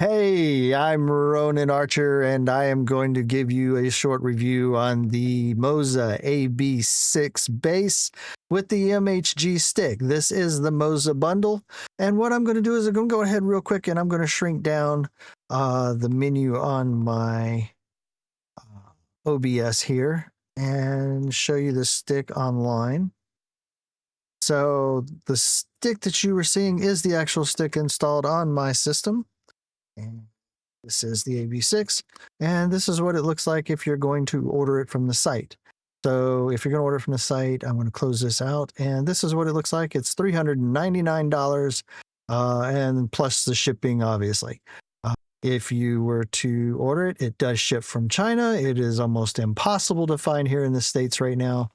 Hey, I'm Ronan Archer, and I am going to give you a short review on the Moza AB6 base with the MHG stick. This is the Moza bundle, and what I'm going to do is I'm going to go ahead real quick, and I'm going to shrink down the menu on my OBS here and show you the stick online. So the stick that you were seeing is the actual stick installed on my system. And this is the AB6, and this is what it looks like if you're going to order it from the site. So if you're going to order from the site, I'm going to close this out, and this is what it looks like. It's $399, and plus the shipping, obviously. If you were to order it, it does ship from China. It is almost impossible to find here in the States right now.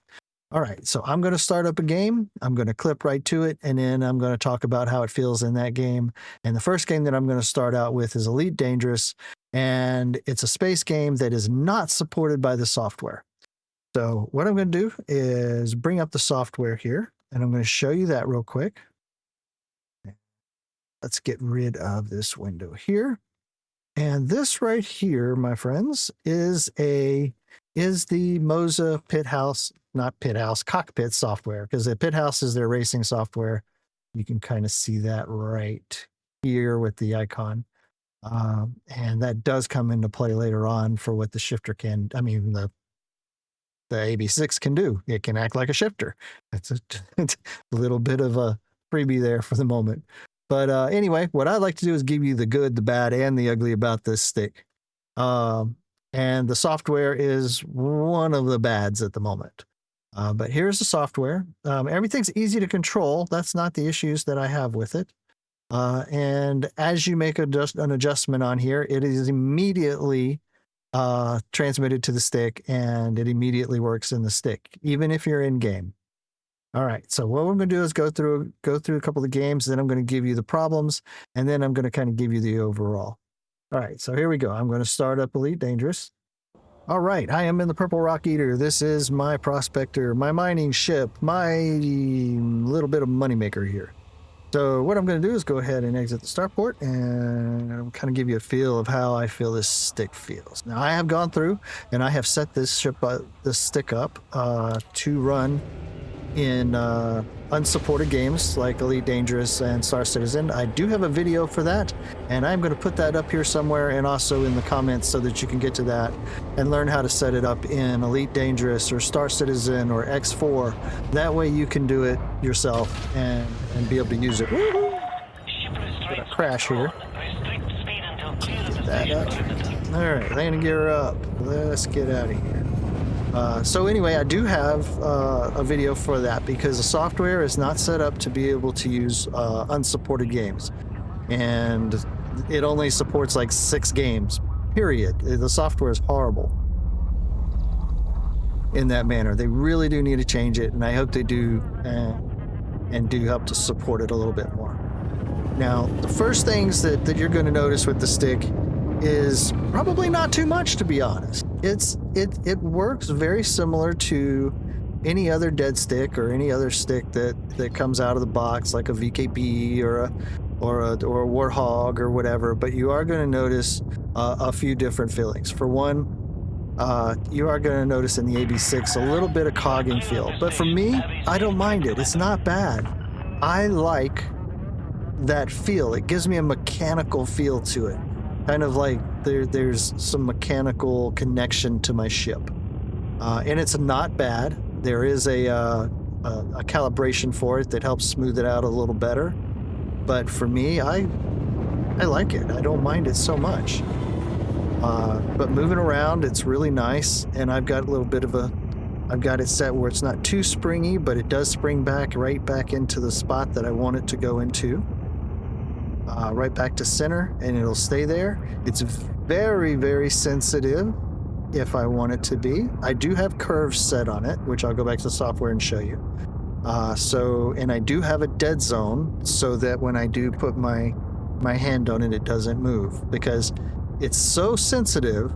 All right, so I'm going to start up a game. I'm going to clip right to it, and then I'm going to talk about how it feels in that game. And the first game that I'm going to start out with is Elite Dangerous, and it's a space game that is not supported by the software. So what I'm going to do is bring up the software here, and I'm going to show you that real quick. Let's get rid of this window here. And this right here, my friends, is the Moza Cockpit software, because the Pit House is their racing software. You can kind of see that right here with the icon. And that does come into play later on for what the shifter can, the AB6 can do. It can act like a shifter. It's a little bit of a freebie there for the moment. But anyway, what I'd like to do is give you the good, the bad, and the ugly about this stick. And the software is one of the bads at the moment. But here's the software. Everything's easy to control. That's not the issues that I have with it. And as you make an adjustment on here, it is immediately transmitted to the stick, and it immediately works in the stick, even if you're in game. All right, so what we're going to do is go through a couple of games, then I'm going to give you the problems, and then I'm going to kind of give you the overall. All right, so here we go. I'm going to start up Elite Dangerous. All right, I am in the Purple Rock Eater. This is my prospector, my mining ship, my little bit of moneymaker here. So what I'm going to do is go ahead and exit the starport, and I'll kind of give you a feel of how I feel this stick feels. Now, I have gone through, and I have set this stick up to run in unsupported games like Elite Dangerous and Star Citizen. I do have a video for that, and I'm going to put that up here somewhere and also in the comments so that you can get to that and learn how to set it up in Elite Dangerous or Star Citizen or X4. That way you can do it yourself and be able to use it. Got a crash here. Get that up. All right, landing gear up. Let's get out of here. So anyway, I do have a video for that because the software is not set up to be able to use unsupported games. And it only supports like 6 games, period. The software is horrible in that manner. They really do need to change it, and I hope they do and do help to support it a little bit more. Now, the first things that you're going to notice with the stick is probably not too much, to be honest. It works very similar to any other dead stick or any other stick that comes out of the box, like a VKB or a Warthog or whatever. But you are going to notice a few different feelings. For one, you are going to notice in the AB6 a little bit of Cogging Feel. But for me, I don't mind it. It's not bad. I like that feel. It gives me a mechanical feel to it. Kind of like there's some mechanical connection to my ship. And it's not bad. There is a calibration for it that helps smooth it out a little better. But for me, I like it. I don't mind it so much. But moving around, it's really nice. And I've got a little bit of I've got it set where it's not too springy, but it does spring back right back into the spot that I want it to go into. Right back to center, and it'll stay there. It's very, very sensitive if I want it to be. I do have curves set on it, which I'll go back to the software and show you. And I do have a dead zone so that when I do put my hand on it, it doesn't move, because it's so sensitive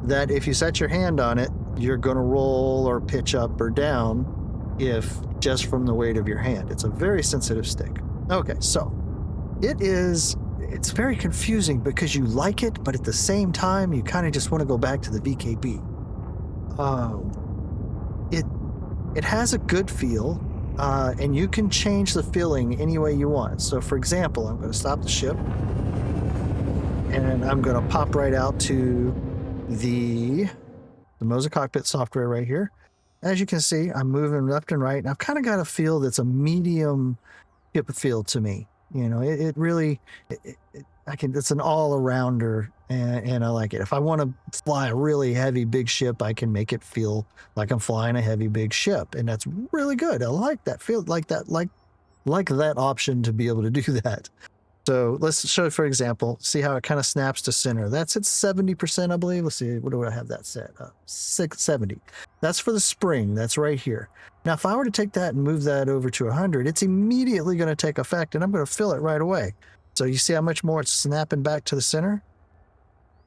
that if you set your hand on it, you're going to roll or pitch up or down just from the weight of your hand. It's a very sensitive stick. Okay, so it is it's very confusing because you like it, but at the same time, you kind of just want to go back to the VKB. It has a good feel, and you can change the feeling any way you want. So for example, I'm going to stop the ship, and I'm going to pop right out to the Moza Cockpit software right here. As you can see, I'm moving left and right, and I've kind of got a feel that's a medium ship feel to me. You know, it really, it's an all-arounder, and I like it. If I want to fly a really heavy big ship, I can make it feel like I'm flying a heavy big ship, and that's really good. I like that feel, like that option to be able to do that. So let's show, for example, see how it kind of snaps to center. That's at 70%, I believe. Let's see, what do I have that set? 670. That's for the spring. That's right here. Now, if I were to take that and move that over to 100, it's immediately going to take effect, and I'm going to feel it right away. So you see how much more it's snapping back to the center?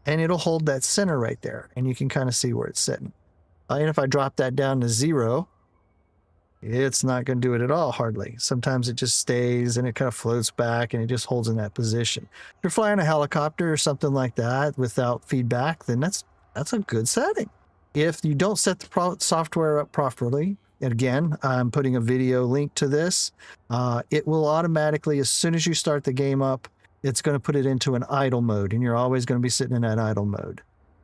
And it'll hold that center right there, and you can kind of see where it's sitting. And if I drop that down to 0, it's not going to do it at all, hardly. Sometimes it just stays and it kind of floats back and it just holds in that position. If you're flying a helicopter or something like that without feedback, then that's a good setting. If you don't set the software up properly, and again, I'm putting a video link to this, it will automatically, as soon as you start the game up, it's going to put it into an idle mode, and you're always going to be sitting in that idle mode.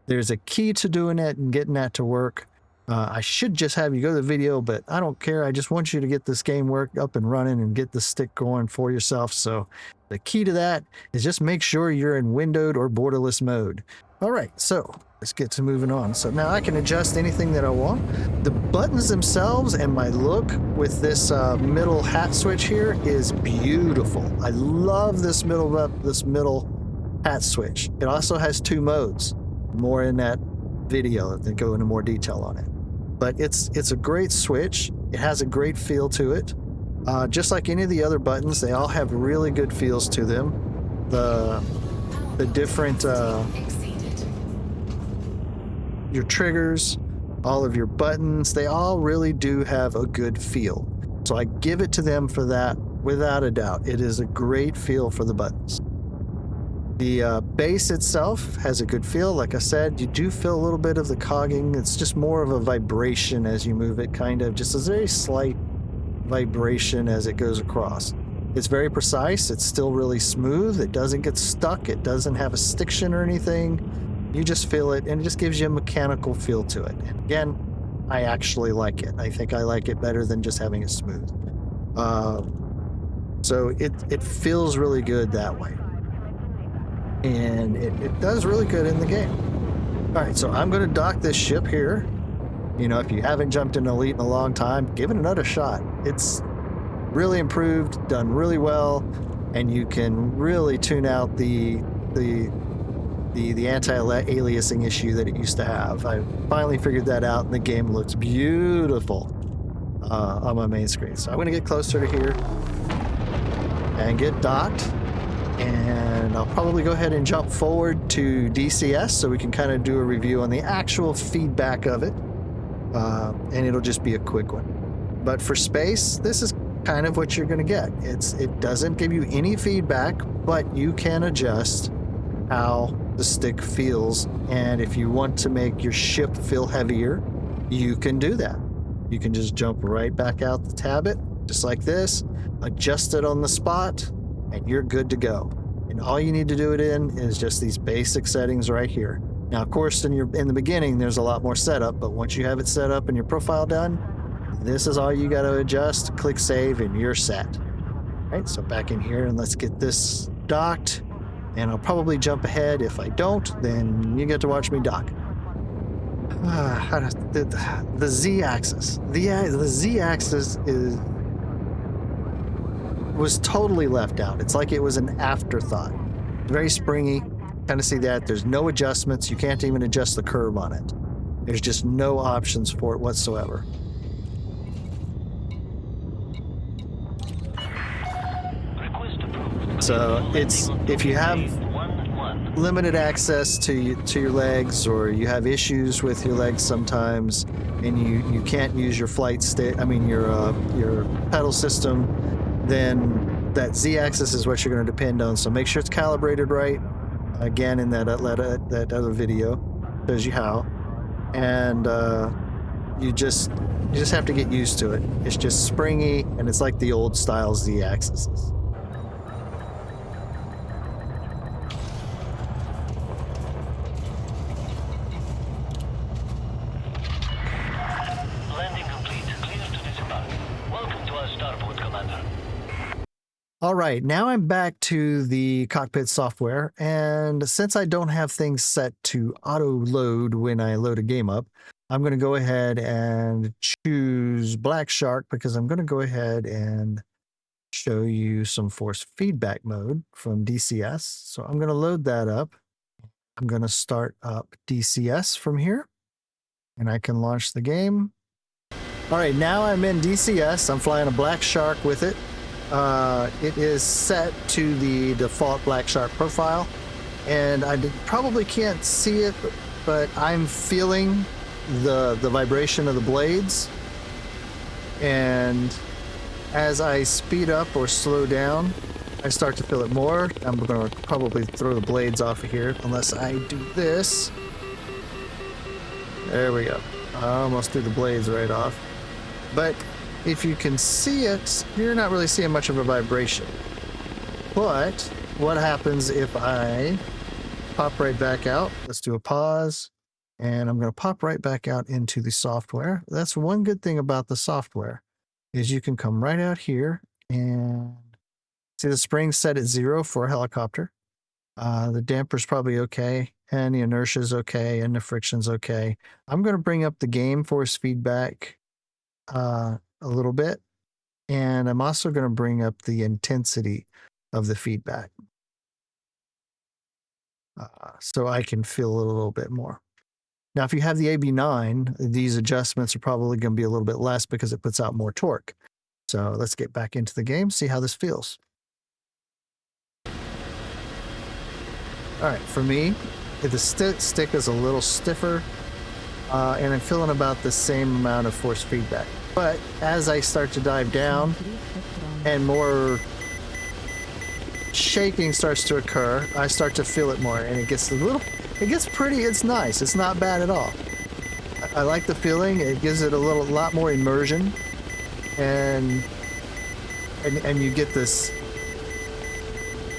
There's a key to doing it and getting that to work. I should just have you go to the video, but I don't care. I just want you to get this game up and running and get the stick going for yourself. So the key to that is just make sure you're in windowed or borderless mode. All right, so let's get to moving on. So now I can adjust anything that I want. The buttons themselves and my look with this middle hat switch here is beautiful. I love this middle hat switch. It also has 2 modes. More in that video that go into more detail on it. But it's a great switch. It has a great feel to it. Just like any of the other buttons, they all have really good feels to them. The different your triggers, all of your buttons, they all really do have a good feel. So I give it to them for that without a doubt. It is a great feel for the buttons. The base itself has a good feel. Like I said, you do feel a little bit of the cogging. It's just more of a vibration as you move it, kind of just a very slight vibration as it goes across. It's very precise. It's still really smooth. It doesn't get stuck. It doesn't have a stiction or anything. You just feel it, and it just gives you a mechanical feel to it. And again, I actually like it. I think I like it better than just having it smooth. So it feels really good that way. And it does really good in the game. All right, so I'm going to dock this ship here. You know, if you haven't jumped in Elite in a long time, give it another shot. It's really improved, done really well, and you can really tune out the anti-aliasing issue that it used to have. I finally figured that out, and the game looks beautiful on my main screen. So I'm going to get closer to here and get docked. And I'll probably go ahead and jump forward to DCS so we can kind of do a review on the actual feedback of it. And it'll just be a quick one. But for space, this is kind of what you're going to get. It doesn't give you any feedback, but you can adjust how the stick feels. And if you want to make your ship feel heavier, you can do that. You can just jump right back out the tablet, just like this, adjust it on the spot, and you're good to go. And all you need to do it in is just these basic settings right here. Now, of course, in the beginning, there's a lot more setup, but once you have it set up and your profile done, this is all you got to adjust, click save, and you're set. All right, so back in here, and let's get this docked. And I'll probably jump ahead. If I don't, then you get to watch me dock. The Z-axis. The Z-axis was totally left out. It's like it was an afterthought. Very springy. Kind of see that. There's no adjustments. You can't even adjust the curve on it. There's just no options for it whatsoever. So it's, if you have limited access to your legs, or you have issues with your legs sometimes, and you can't use your flight stick, your pedal system, then that Z-axis is what you're going to depend on. So make sure it's calibrated right. Again, in that other video, shows you how. And you just have to get used to it. It's just springy, and it's like the old style Z-axis. Landing complete. Clear to disembark. Welcome to our starboard, Commander. All right, now I'm back to the cockpit software, and since I don't have things set to auto load when I load a game up, I'm going to go ahead and choose Black Shark because I'm going to go ahead and show you some force feedback mode from DCS. So I'm going to load that up. I'm going to start up DCS from here, and I can launch the game. All right, now I'm in DCS. I'm flying a Black Shark with it. It is set to the default Black Shark profile, and I probably can't see it, but I'm feeling the vibration of the blades, and as I speed up or slow down, I start to feel it more. I'm going to probably throw the blades off of here unless I do this. There we go. I almost threw the blades right off, but if you can see it, you're not really seeing much of a vibration. But what happens if I pop right back out? Let's do a pause, and I'm going to pop right back out into the software. That's one good thing about the software, is you can come right out here and see the spring set at 0 for a helicopter. The damper's probably okay, and the inertia's okay, and the friction's okay. I'm going to bring up the game force feedback a little bit, and I'm also going to bring up the intensity of the feedback so I can feel it a little bit more. Now, if you have the AB9, these adjustments are probably going to be a little bit less because it puts out more torque. So let's get back into the game, see how this feels. All right, for me, the stick is a little stiffer, and I'm feeling about the same amount of force feedback. But as I start to dive down and more shaking starts to occur, I start to feel it more, and it gets pretty, it's nice. It's not bad at all. I like the feeling. It gives it a lot more immersion, and you get this,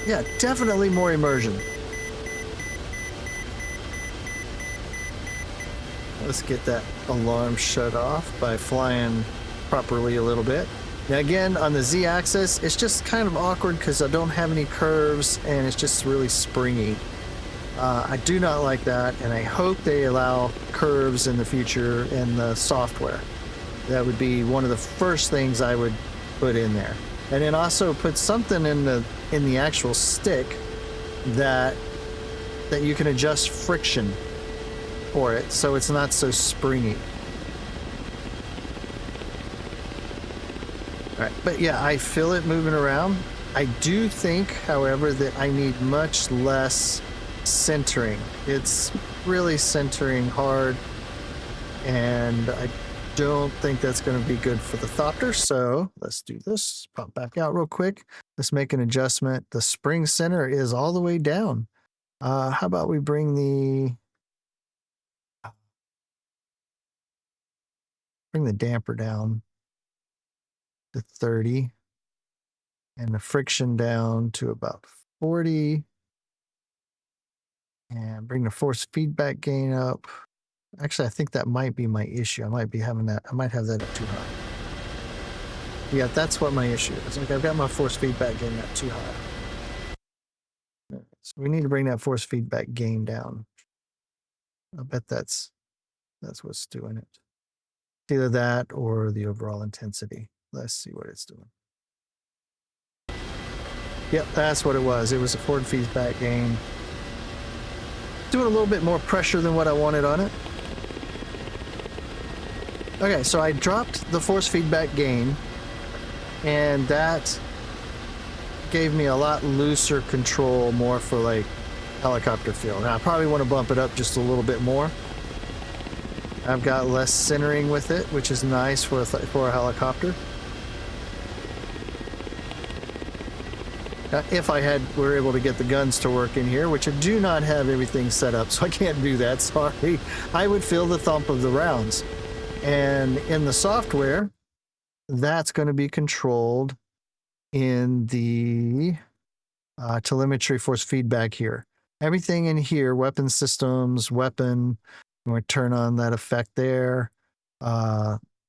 yeah, definitely more immersion. Let's get that alarm shut off by flying properly a little bit. Now again, on the Z-axis, it's just kind of awkward because I don't have any curves, and it's just really springy. I do not like that, and I hope they allow curves in the future in the software. That would be one of the first things I would put in there. And then also put something in the actual stick that you can adjust friction for it, so it's not so springy. All right, but yeah, I feel it moving around. I do think, however, that I need much less centering. It's really centering hard, and I don't think that's going to be good for the Thopter. So let's do this. Pop back out real quick. Let's make an adjustment. The spring center is all the way down. How about we bring the damper down to 30, and the friction down to about 40, and bring the force feedback gain up. Actually, I think that might be my issue. I might have that up too high. Yeah, that's what my issue is. Like, I've got my force feedback gain up too high. So we need to bring that force feedback gain down. I bet that's what's doing it. Either that or the overall intensity. Let's see what it's doing. Yep, that's what it was. It was a forward feedback gain. Doing a little bit more pressure than what I wanted on it. Okay, so I dropped the force feedback gain, and that gave me a lot looser control, more for like helicopter feel. Now I probably want to bump it up just a little bit more. I've got less centering with it, which is nice for a helicopter. If I were able to get the guns to work in here, which I do not have everything set up, so I can't do that, sorry, I would feel the thump of the rounds. And in the software, that's going to be controlled in the telemetry force feedback here. Everything in here, weapon systems, weapon, I'm going to turn on that effect there.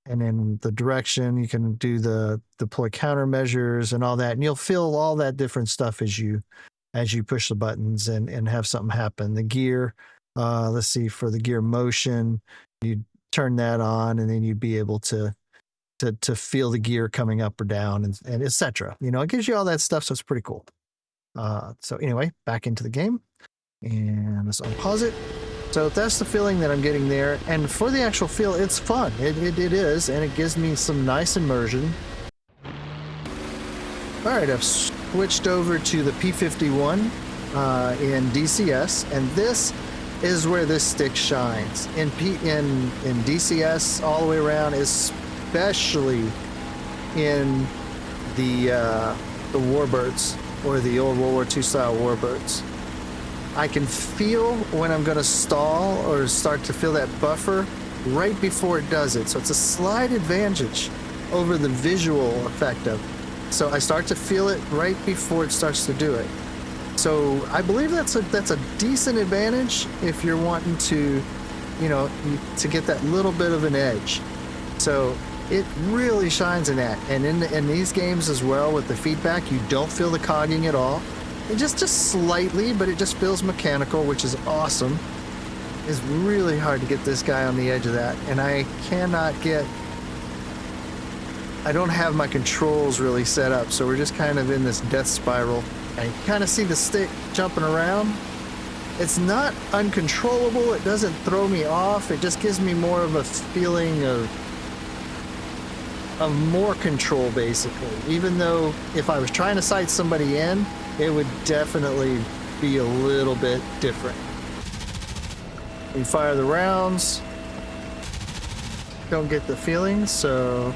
And in the direction, you can do the deploy countermeasures and all that. And you'll feel all that different stuff as you push the buttons and have something happen. The gear, let's see, for the gear motion, you turn that on and then you'd be able to feel the gear coming up or down and etc. You know, it gives you all that stuff. So it's pretty cool. So anyway, back into the game and let's unpause it. So that's the feeling that I'm getting there. And for the actual feel, it's fun. It is, and it gives me some nice immersion. All right, I've switched over to the P51 in DCS, and this is where this stick shines. In DCS all the way around, especially in the Warbirds, or the old World War II style Warbirds. I can feel when I'm going to stall or start to feel that buffer right before it does it. So it's a slight advantage over the visual effect of it. So I start to feel it right before it starts to do it. So I believe that's a decent advantage if you're wanting to, you know, to get that little bit of an edge. So it really shines in that. And in these games as well with the feedback, you don't feel the cogging at all. And just slightly, but it just feels mechanical, which is awesome. It's really hard to get this guy on the edge of that. And I don't have my controls really set up, so we're just kind of in this death spiral. I kind of see the stick jumping around. It's not uncontrollable. It doesn't throw me off. It just gives me more of a feeling of more control, basically. Even though if I was trying to sight somebody in, it would definitely be a little bit different. We fire the rounds. Don't get the feeling, so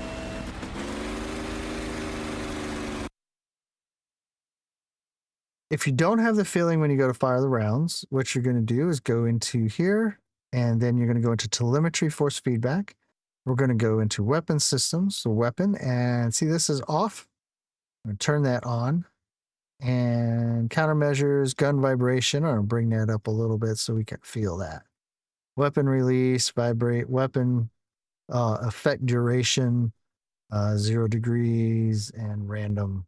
if you don't have the feeling when you go to fire the rounds, what you're going to do is go into here, and then you're going to go into telemetry force feedback. We're going to go into weapon systems, so weapon, and see this is off. I'm going to turn that on. And countermeasures, gun vibration, or bring that up a little bit so we can feel that. Weapon release, vibrate, weapon effect duration, 0 degrees, and random,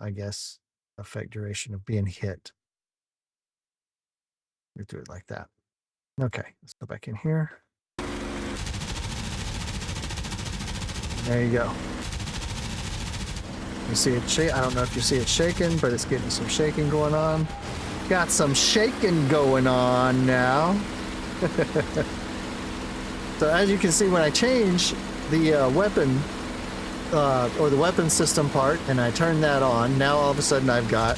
I guess, effect duration of being hit. We do it like that. Okay, let's go back in here. There you go. You see it shake. I don't know if you see it shaking, but it's getting some shaking going on. Got some shaking going on now. So as you can see, when I change the weapon or the weapon system part, and I turn that on, now all of a sudden I've got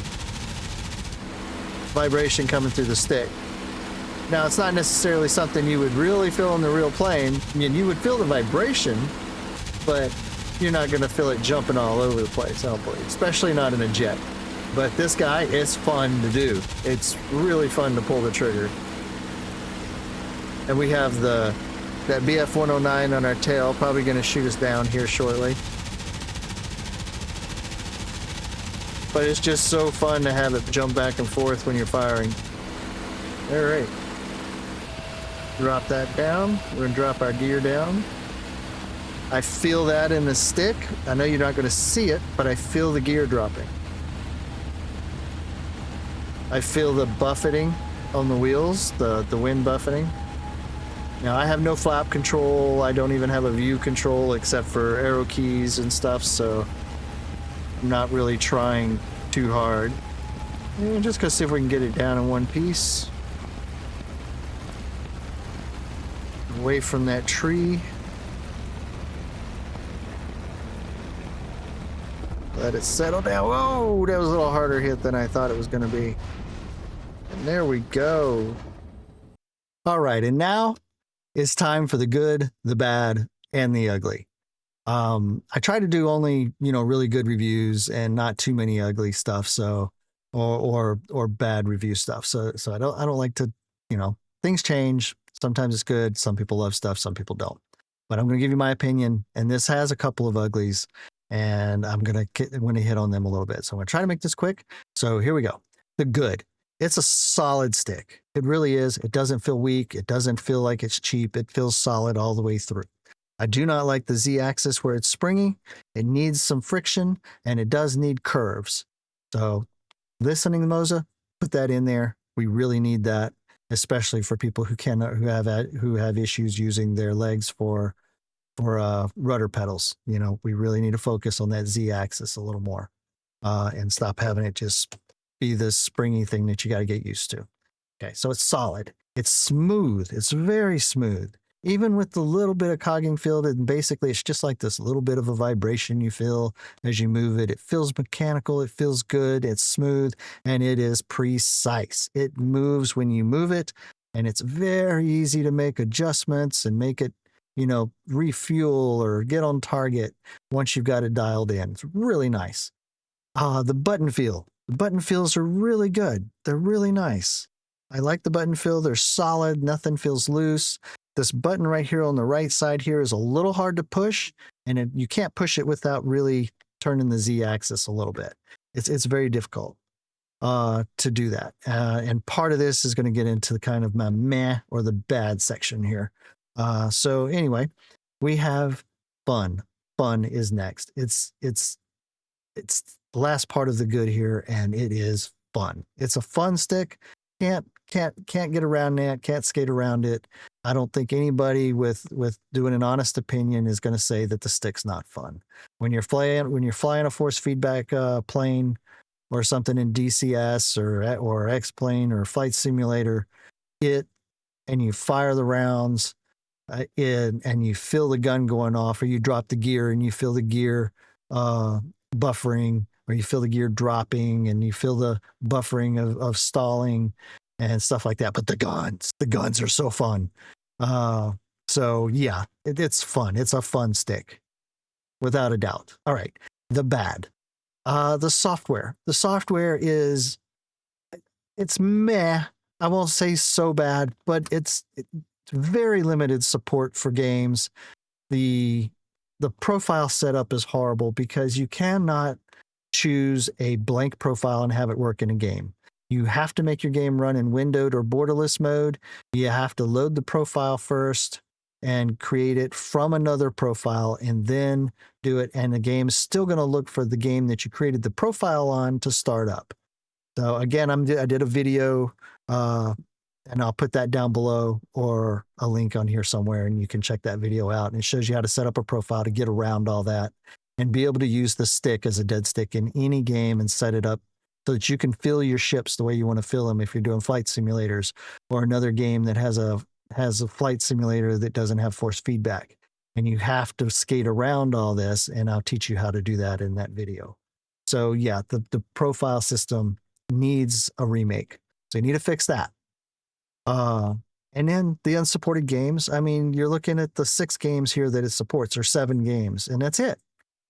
vibration coming through the stick. Now it's not necessarily something you would really feel in the real plane. I mean, you would feel the vibration, but you're not going to feel it jumping all over the place, I don't believe, especially not in a jet. But this guy is fun to do. It's really fun to pull the trigger. And we have that BF 109 on our tail, probably going to shoot us down here shortly. But it's just so fun to have it jump back and forth when you're firing. All right. Drop that down. We're going to drop our gear down. I feel that in the stick. I know you're not going to see it, but I feel the gear dropping. I feel the buffeting on the wheels, the wind buffeting. Now, I have no flap control. I don't even have a view control except for arrow keys and stuff, so I'm not really trying too hard. And just going to see if we can get it down in one piece. Away from that tree. Let it settle down. Whoa, that was a little harder hit than I thought it was going to be. And there we go. All right, and now it's time for the good, the bad, and the ugly. I try to do only, really good reviews and not too many ugly stuff. So or bad review stuff. So I don't like to, things change. Sometimes it's good. Some people love stuff. Some people don't. But I'm going to give you my opinion, and this has a couple of uglies, and I'm going to hit on them a little bit. So I'm going to try to make this quick. So here we go. The good. It's a solid stick. It really is. It doesn't feel weak. It doesn't feel like it's cheap. It feels solid all the way through. I do not like the Z-axis where it's springy. It needs some friction, and it does need curves. So listening to Moza, put that in there. We really need that, especially for people who have issues using their legs for rudder pedals. We really need to focus on that Z-axis a little more, and stop having it just be this springy thing that you got to get used to. Okay, so it's solid. It's smooth. It's very smooth. Even with the little bit of cogging feel, and basically it's just like this little bit of a vibration you feel as you move it. It feels mechanical. It feels good. It's smooth, and it is precise. It moves when you move it, and it's very easy to make adjustments and make it, refuel or get on target once you've got it dialed in. It's really nice. The button feel. The button feels are really good. They're really nice. I like the button feel. They're solid. Nothing feels loose. This button right here on the right side here is a little hard to push, and you can't push it without really turning the Z-axis a little bit. It's very difficult to do that. And part of this is going to get into the kind of my meh or the bad section here. So anyway, we have fun. Fun is next. It's the last part of the good here, and it is fun. It's a fun stick. Can't get around that. Can't skate around it. I don't think anybody with doing an honest opinion is going to say that the stick's not fun. When you're flying a force feedback plane or something in DCS or X plane or flight simulator, and you fire the rounds and you feel the gun going off, or you drop the gear and you feel the gear buffering, or you feel the gear dropping and you feel the buffering of stalling and stuff like that. But the guns are so fun. So yeah, it's fun. It's a fun stick without a doubt. All right. The bad, the software it's meh. I won't say so bad, but it's very limited support for games. The profile setup is horrible because you cannot choose a blank profile and have it work in a game. You have to make your game run in windowed or borderless mode. You have to load the profile first and create it from another profile and then do it. And the game's still going to look for the game that you created the profile on to start up. So again, I did a video, and I'll put that down below or a link on here somewhere, and you can check that video out. And it shows you how to set up a profile to get around all that and be able to use the stick as a dead stick in any game and set it up so that you can fill your ships the way you want to fill them if you're doing flight simulators or another game that has a flight simulator that doesn't have force feedback. And you have to skate around all this, and I'll teach you how to do that in that video. So yeah, the profile system needs a remake. So you need to fix that. And then the unsupported games, I mean, you're looking at the 6 games here that it supports, or 7 games, and that's it.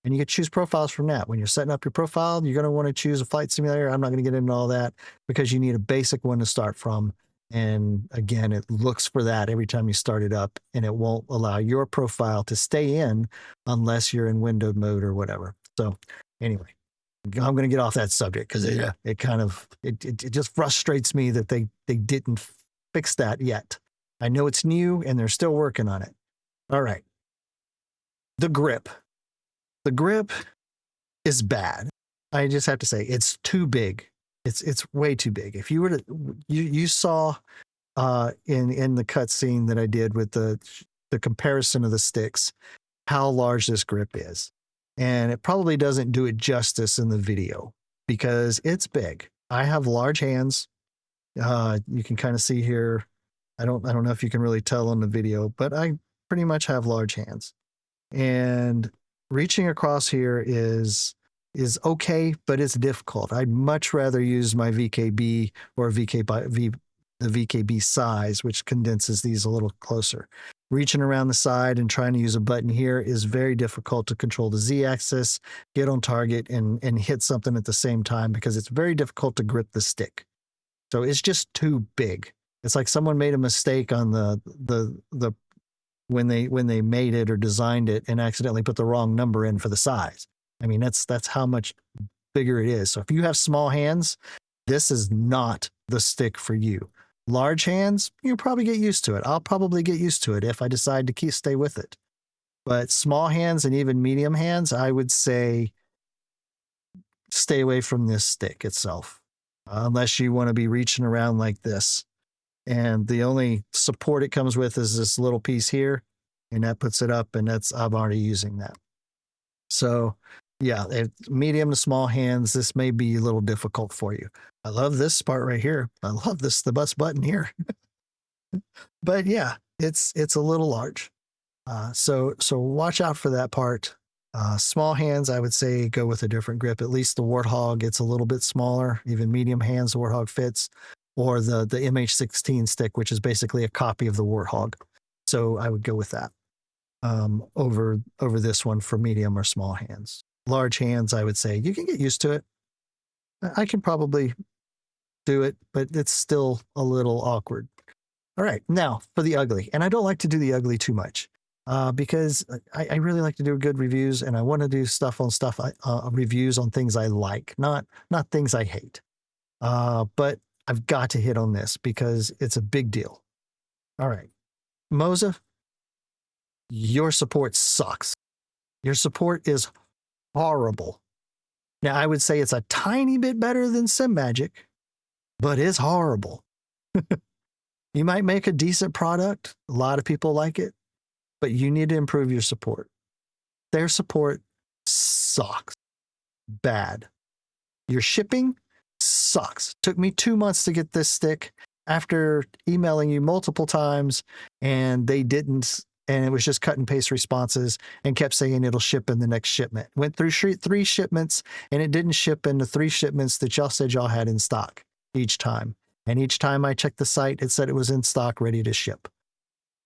And you can choose profiles from that. When you're setting up your profile, you're going to want to choose a flight simulator. I'm not going to get into all that because you need a basic one to start from. And again, it looks for that every time you start it up, and it won't allow your profile to stay in unless you're in windowed mode or whatever. So anyway, I'm going to get off that subject because it just frustrates me that they didn't fix that yet. I know it's new and they're still working on it. All right. The grip. The grip is bad. I just have to say it's too big. It's way too big. If you were to, you saw in the cutscene that I did with the comparison of the sticks, how large this grip is. And it probably doesn't do it justice in the video because it's big. I have large hands. You can kind of see here. I don't know if you can really tell on the video, but I pretty much have large hands. And reaching across here is okay, but it's difficult. I'd much rather use my VKB or the VKB size, which condenses these a little closer. reaching around the side and trying to use a button here is very difficult to control the Z-axis, get on target, and hit something at the same time because it's very difficult to grip the stick. So it's just too big. It's like someone made a mistake on the when they made it or designed it and accidentally put the wrong number in for the size. I mean, that's how much bigger it is. So if you have small hands, this is not the stick for you. Large hands, you'll probably get used to it. I'll probably get used to it if I decide to stay with it. But small hands and even medium hands, I would say stay away from this stick itself, unless you want to be reaching around like this. And the only support it comes with is this little piece here, and that puts it up, and I'm already using that. So yeah, medium to small hands, this may be a little difficult for you. I love this part right here. I love the bus button here. But yeah, it's a little large. So watch out for that part. Small hands, I would say go with a different grip. At least the Warthog, it's a little bit smaller. Even medium hands, the Warthog fits. Or the MH16 stick, which is basically a copy of the Warthog. So I would go with that over this one for medium or small hands. Large hands, I would say you can get used to it. I can probably do it, but it's still a little awkward. All right, now for the ugly. And I don't like to do the ugly too much because I really like to do good reviews, and I want to do reviews on things I like, not things I hate. But I've got to hit on this because it's a big deal. All right, Moza, your support sucks. Your support is horrible. Now, I would say it's a tiny bit better than SimMagic, but it's horrible. You might make a decent product. A lot of people like it, but you need to improve your support. Their support sucks bad. Your shipping sucks. Took me 2 months to get this stick after emailing you multiple times, and they didn't. And it was just cut and paste responses and kept saying it'll ship in the next shipment. Went through 3 shipments, and it didn't ship in the 3 shipments that y'all said y'all had in stock each time. And each time I checked the site, it said it was in stock, ready to ship.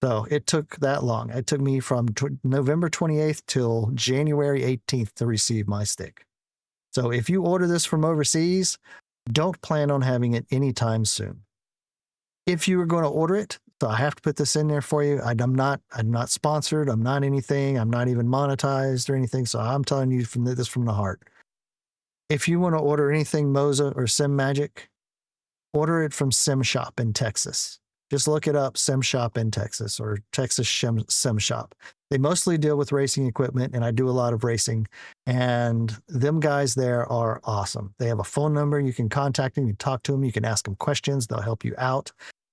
So it took that long. It took me from November 28th till January 18th to receive my stick. So if you order this from overseas, don't plan on having it anytime soon. If you were going to order it, so I have to put this in there for you. I'm not sponsored. I'm not anything. I'm not even monetized or anything. So I'm telling you from the heart. If you want to order anything Moza or SimMagic, order it from Sim Shop in Texas. Just look it up, Sim Shop in Texas or Texas Sim Shop. They mostly deal with racing equipment, and I do a lot of racing. And them guys there are awesome. They have a phone number. You can contact them. You can talk to them. You can ask them questions. They'll help you out.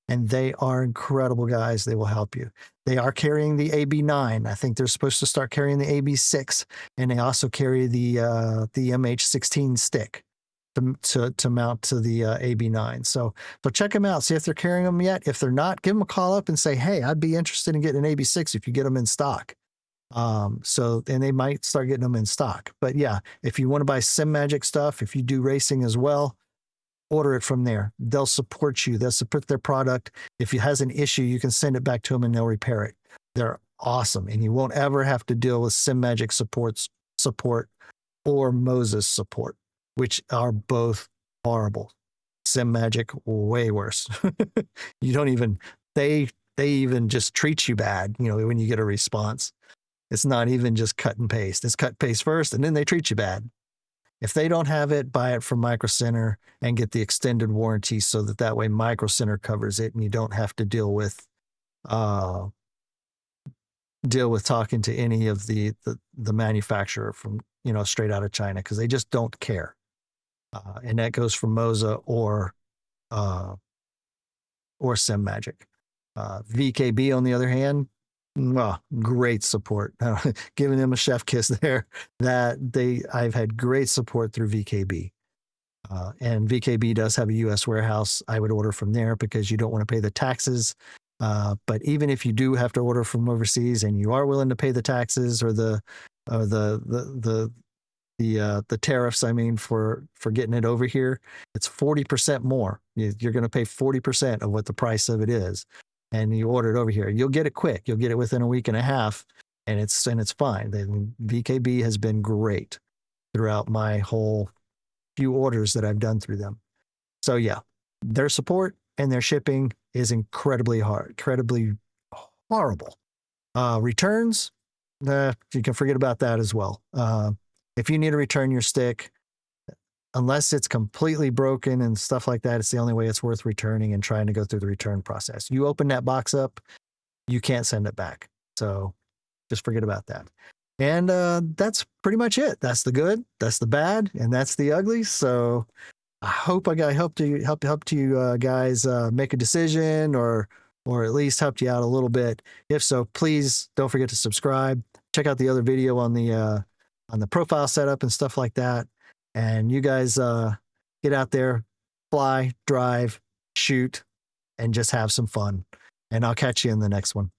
And they are incredible guys. They will help you. They are carrying the AB9. I think they're supposed to start carrying the AB6, and they also carry the MH16 stick to mount to the AB9. So check them out. See if they're carrying them yet. If they're not, give them a call up and say, hey, I'd be interested in getting an AB6 if you get them in stock. And they might start getting them in stock. But yeah, if you want to buy SimMagic stuff, if you do racing as well, order it from there. They'll support you. They'll support their product. If it has an issue, you can send it back to them and they'll repair it. They're awesome. And you won't ever have to deal with SimMagic support or Moza's support, which are both horrible. SimMagic, way worse. You don't even, they even just treat you bad, when you get a response. It's not even just cut and paste. It's cut, paste first, and then they treat you bad. If they don't have it, buy it from Micro Center and get the extended warranty so that way Micro Center covers it and you don't have to deal with talking to any of the manufacturer from, straight out of China, because they just don't care. And that goes for Moza or SimMagic. VKB, on the other hand, well, great support. Giving them a chef kiss there. I've had great support through VKB. And VKB does have a U.S. warehouse. I would order from there because you don't want to pay the taxes. But even if you do have to order from overseas and you are willing to pay the taxes or the tariffs, for getting it over here, it's 40% more. You're going to pay 40% of what the price of it is. and you order it over here. You'll get it quick. You'll get it within a week and a half, and it's fine. VKB has been great throughout my whole few orders that I've done through them. So yeah, their support and their shipping is incredibly horrible. Returns, you can forget about that as well. If you need to return your stick, unless it's completely broken and stuff like that, it's the only way it's worth returning and trying to go through the return process. You open that box up, you can't send it back. So just forget about that. And that's pretty much it. That's the good, that's the bad, and that's the ugly. So I hope I helped you guys make a decision, or at least helped you out a little bit. If so, please don't forget to subscribe. Check out the other video on the profile setup and stuff like that. And you guys get out there, fly, drive, shoot, and just have some fun. And I'll catch you in the next one.